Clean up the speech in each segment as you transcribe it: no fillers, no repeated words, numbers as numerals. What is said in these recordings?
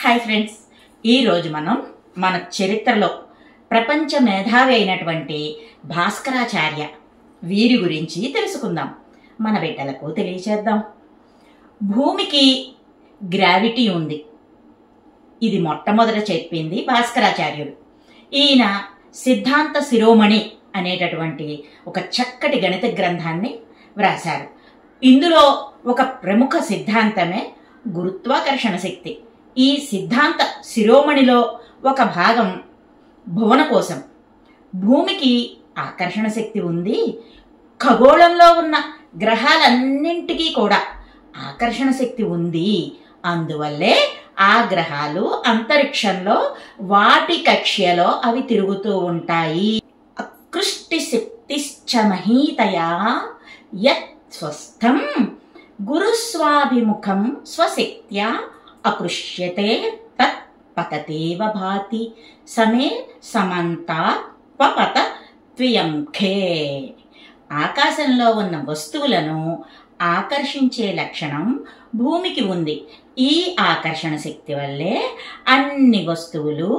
Hi friends, ఈరోజు మనం మన చరిత్రలో ప్రపంచ మేధావి అయినటువంటి భాస్కరాచార్య వీరి గురించి తెలుసుకుందాం. మన బిడ్డలకు తెలియచేద్దాం. భూమికి గ్రావిటీ ఉంది. ఇది మొట్టమొదట చెప్పింది భాస్కరాచార్యుడు. ఈయన సిద్ధాంత శిరోమణి అనేటటువంటి ఒక చక్కటి గణిత గ్రంథాన్ని వ్రాశారు. ఇందులో ఒక ప్రముఖ సిద్ధాంతమే గురుత్వాకర్షణ శక్తి. ఈ సిద్ధాంత శిరోమణిలో ఒక భాగం భువన కోసం. భూమికి ఆకర్షణ శక్తి ఉంది. ఖగోళంలో ఉన్న గ్రహాలన్నింటికీ కూడా ఆకర్షణ శక్తి ఉంది. అందువల్లే ఆ గ్రహాలు అంతరిక్షంలో వాటి కక్ష్యలో అవి తిరుగుతూ ఉంటాయి. అకృష్టి శక్తిశ్చ మహీతయా యత్ స్వస్థం గురుస్వాభిముఖం స్వశక్త్యా అకృష్యతే తత్ పతతేవ భాతి సమే సమంతాత్పపత త్వయంఖే. ఆకాశంలో ఉన్న వస్తువులను ఆకర్షించే లక్షణం భూమికి ఉంది. ఈ ఆకర్షణ శక్తి వల్లే అన్ని వస్తువులు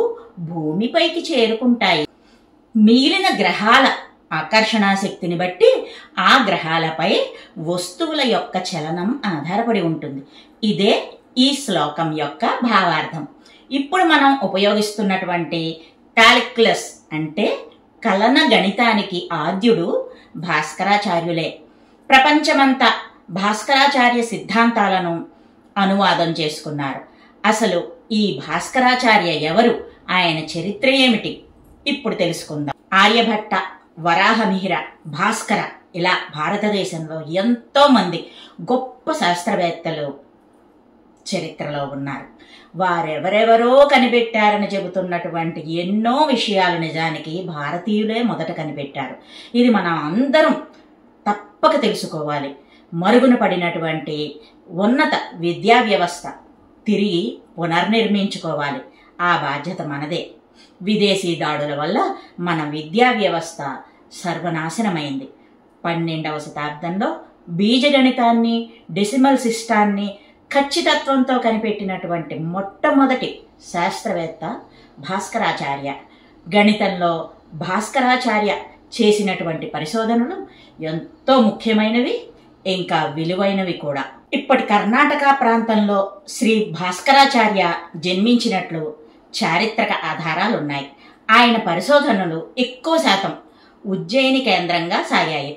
భూమిపైకి చేరుకుంటాయి. మిగిలిన గ్రహాల ఆకర్షణా శక్తిని బట్టి ఆ గ్రహాలపై వస్తువుల యొక్క చలనం ఆధారపడి ఉంటుంది. ఇదే ఈ శ్లోకం యొక్క భావార్థం. ఇప్పుడు మనం ఉపయోగిస్తున్నటువంటి కాలిక్యులస్ అంటే కలన గణితానికి ఆద్యుడు భాస్కరాచార్యులే. ప్రపంచమంతా భాస్కరాచార్య సిద్ధాంతాలను అనువాదం చేసుకున్నారు. అసలు ఈ భాస్కరాచార్య ఎవరు, ఆయన చరిత్ర ఏమిటి ఇప్పుడు తెలుసుకుందాం. ఆర్యభట్ట, వరాహమిహిర, భాస్కర ఇలా భారతదేశంలో ఎంతో మంది గొప్ప శాస్త్రవేత్తలు చరిత్రలో ఉన్నారు. వారెవరెవరో కనిపెట్టారని చెబుతున్నటువంటి ఎన్నో విషయాలు నిజానికి భారతీయులే మొదట కనిపెట్టారు. ఇది మనం అందరం తప్పక తెలుసుకోవాలి. మరుగున పడినటువంటి ఉన్నత విద్యా వ్యవస్థ తిరిగి పునర్నిర్మించుకోవాలి. ఆ బాధ్యత మనదే. విదేశీ దాడుల వల్ల మన విద్యా వ్యవస్థ సర్వనాశనమైంది. 12వ శతాబ్దంలో బీజగణితాన్ని, డెసిమల్ సిస్టాన్ని ఖచ్చితత్వంతో కనిపెట్టినటువంటి మొట్టమొదటి శాస్త్రవేత్త భాస్కరాచార్య. గణితంలో భాస్కరాచార్య చేసినటువంటి పరిశోధనలు ఎంతో ముఖ్యమైనవి, ఇంకా విలువైనవి కూడా. ఇప్పటి కర్ణాటక ప్రాంతంలో శ్రీ భాస్కరాచార్య జన్మించినట్లు చారిత్రక ఆధారాలున్నాయి. ఆయన పరిశోధనలు ఎక్కువ శాతం ఉజ్జయిని కేంద్రంగా సాగాయి.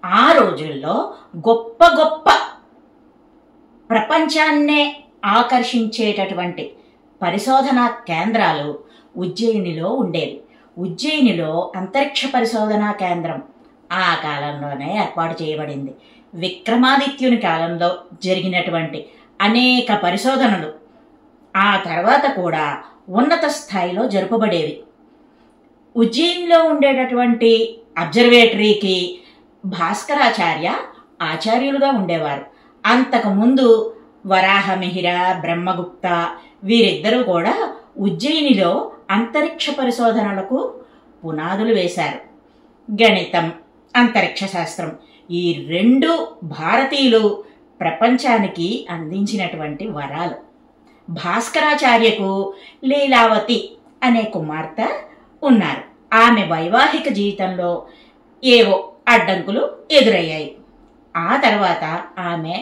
ఆ రోజుల్లో గొప్ప గొప్ప ప్రపంచాన్నే ఆకర్షించేటటువంటి పరిశోధనా కేంద్రాలు ఉజ్జయినిలో ఉండేవి. ఉజ్జయినిలో అంతరిక్ష పరిశోధనా కేంద్రం ఆ కాలంలోనే ఏర్పాటు చేయబడింది. విక్రమాదిత్యుని కాలంలో జరిగినటువంటి అనేక పరిశోధనలు ఆ తర్వాత కూడా ఉన్నత స్థాయిలో జరుపబడేవి. ఉజ్జయినిలో ఉండేటటువంటి అబ్జర్వేటరీకి భాస్కరాచార్య ఆచార్యులుగా ఉండేవారు. అంతకుముందు వరాహమిహిర, బ్రహ్మగుప్త వీరిద్దరూ కూడా ఉజ్జయినిలో అంతరిక్ష పరిశోధనలకు పునాదులు వేశారు. గణితం, అంతరిక్ష శాస్త్రం ఈ రెండు భారతీయులు ప్రపంచానికి అందించినటువంటి వరాలు. భాస్కరాచార్యకు లీలావతి అనే కుమార్తె ఉన్నారు. ఆమె వైవాహిక జీవితంలో ఏవో అడ్డంకులు ఎదురయ్యాయి. ఆ తర్వాత ఆమె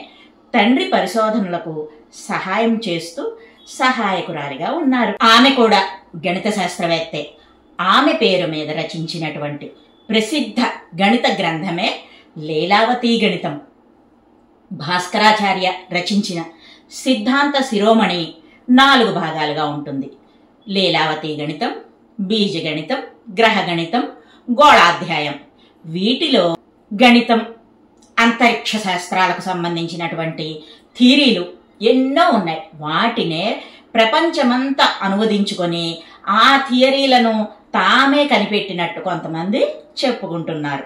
తండ్రి పరిశోధనలకు సహాయం చేస్తూ సహాయకురాలిగా ఉన్నారు. ఆమె కూడా గణిత శాస్త్రవేత్తే. ఆమె పేరు మీద రచించినటువంటి ప్రసిద్ధ గణిత గ్రంథమే లీలావతి గణితం. భాస్కరాచార్య రచించిన సిద్ధాంత శిరోమణి 4 భాగాలుగా ఉంటుంది. లీలావతి గణితం, బీజగణితం, గ్రహ గణితం, గోళాధ్యాయం. వీటిలో గణితం, అంతరిక్ష శాస్త్రాలకు సంబంధించినటువంటి థియరీలు ఎన్నో ఉన్నాయి. వాటినే ప్రపంచమంతా అనువదించుకొని ఆ థియరీలను తామే కనిపెట్టినట్టు కొంతమంది చెప్పుకుంటున్నారు.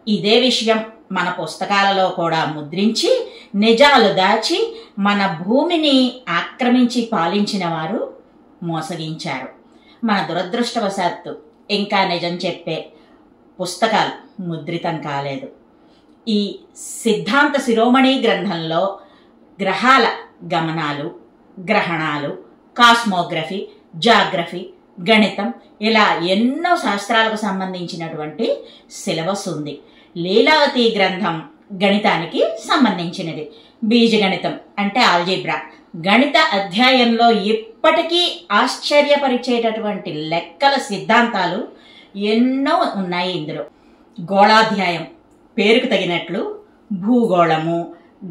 ఇదే విషయం మన పుస్తకాలలో కూడా ముద్రించి నిజాలు దాచి మన భూమిని ఆక్రమించి పాలించిన వారు మోసగించారు. మన దురదృష్టవశాత్తు ఇంకా నిజం చెప్పే పుస్తకాలు ముద్రితం కాలేదు. ఈ సిద్ధాంత శిరోమణి గ్రంథంలో గ్రహాల గమనాలు, గ్రహణాలు, కాస్మోగ్రఫీ, జాగ్రఫీ, గణితం ఇలా ఎన్నో శాస్త్రాలకు సంబంధించినటువంటి సిలబస్ ఉంది. లీలావతి గ్రంథం గణితానికి సంబంధించినది. బీజగణితం అంటే ఆల్జీబ్రా, గణిత అధ్యాయంలో ఇప్పటికీ ఆశ్చర్యపరిచేటటువంటి లెక్కల సిద్ధాంతాలు ఎన్నో ఉన్నాయి ఇందులో. గోళాధ్యాయం పేరుకు తగినట్లు భూగోళము,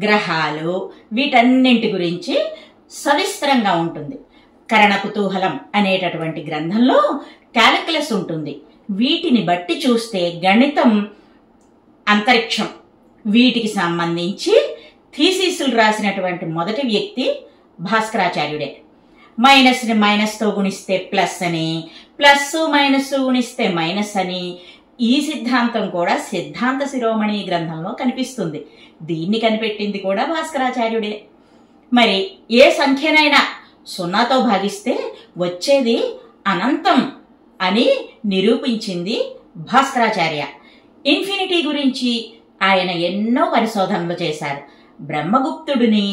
గ్రహాలు వీటన్నింటి గురించి సవిస్తరంగా ఉంటుంది. కరణ కుతూహలం అనేటటువంటి గ్రంథంలో క్యాలిక్యులస్ ఉంటుంది. వీటిని బట్టి చూస్తే గణితం, అంతరిక్షం వీటికి సంబంధించి థీసిస్లు రాసినటువంటి మొదటి వ్యక్తి భాస్కరాచార్యుడే. మైనస్ని మైనస్తో గుణిస్తే ప్లస్ అని, ప్లస్ మైనస్ గుణిస్తే మైనస్ అని ఈ సిద్ధాంతం కూడా సిద్ధాంత శిరోమణి గ్రంథంలో కనిపిస్తుంది. దీన్ని కనిపెట్టింది కూడా భాస్కరాచార్యుడే. మరి ఏ సంఖ్యనైనా సున్నాతో భాగిస్తే వచ్చేది అనంతం అని నిరూపించింది భాస్కరాచార్య. ఇన్ఫినిటీ గురించి ఆయన ఎన్నో పరిశోధనలు చేశారు. బ్రహ్మగుప్తుడిని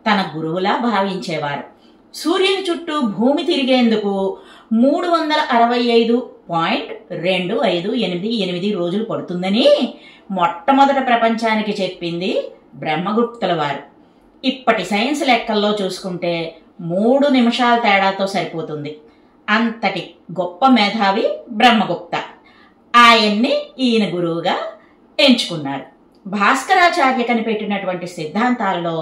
తన గురువులా భావించేవారు. సూర్యుని చుట్టూ భూమి తిరిగేందుకు 365.2588 రోజులు పడుతుందని మొట్టమొదట ప్రపంచానికి చెప్పింది బ్రహ్మగుప్తుల వారు. ఇప్పటి సైన్స్ లెక్కల్లో చూసుకుంటే 3 నిమిషాల తేడాతో సరిపోతుంది. అంతటి గొప్ప మేధావి బ్రహ్మగుప్త. ఆయన్ని ఈయన గురువుగా ఎంచుకున్నారు. భాస్కరాచార్య కనిపెట్టినటువంటి సిద్ధాంతాలలో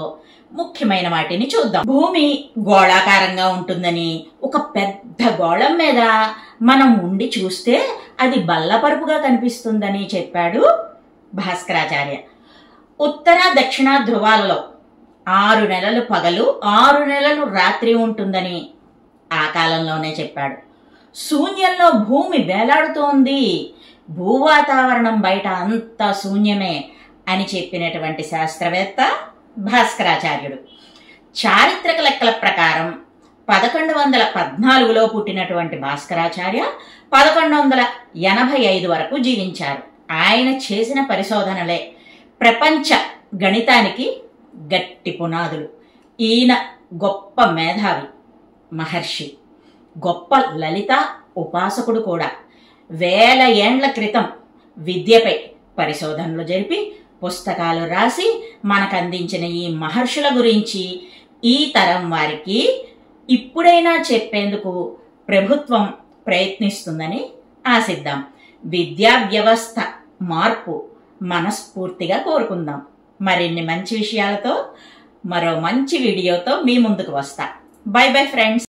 ముఖ్యమైన వాటిని చూద్దాం. భూమి గోళాకారంగా ఉంటుందని, ఒక పెద్ద గోళం మీద మనం ఉండి చూస్తే అది బల్లపరుపుగా కనిపిస్తుందని చెప్పాడు భాస్కరాచార్య. ఉత్తర దక్షిణ ధ్రువాలలో 6 నెలలు పగలు, 6 నెలలు రాత్రి ఉంటుందని ఆ కాలంలోనే చెప్పాడు. శూన్యంలో భూమి వేలాడుతోంది, భూవాతావరణం బయట అంతా శూన్యమే అని చెప్పినటువంటి శాస్త్రవేత్త భాస్కరాచార్యుడు. చారిత్రక లెక్కల ప్రకారం 1114లో పుట్టినటువంటి భాస్కరాచార్య 1185 వరకు జీవించారు. ఆయన చేసిన పరిశోధనలే ప్రపంచ గణితానికి గట్టి పునాదులు. ఈయన గొప్ప మేధావి, మహర్షి, గొప్ప లలిత ఉపాసకుడు కూడా. 1000 ఏండ్ల క్రితం విద్యపై పరిశోధనలు జరిపి పుస్తకాలు రాసి మనకందించిన ఈ మహర్షుల గురించి ఈ తరం వారికి ఇప్పుడైనా చెప్పేందుకు ప్రభుత్వం ప్రయత్నిస్తుందని ఆశిద్దాం. విద్యా వ్యవస్థ మార్పు మనస్ఫూర్తిగా కోరుకుందాం. మరిన్ని మంచి విషయాలతో మరో మంచి వీడియోతో మీ ముందుకు వస్తా. By bye friends.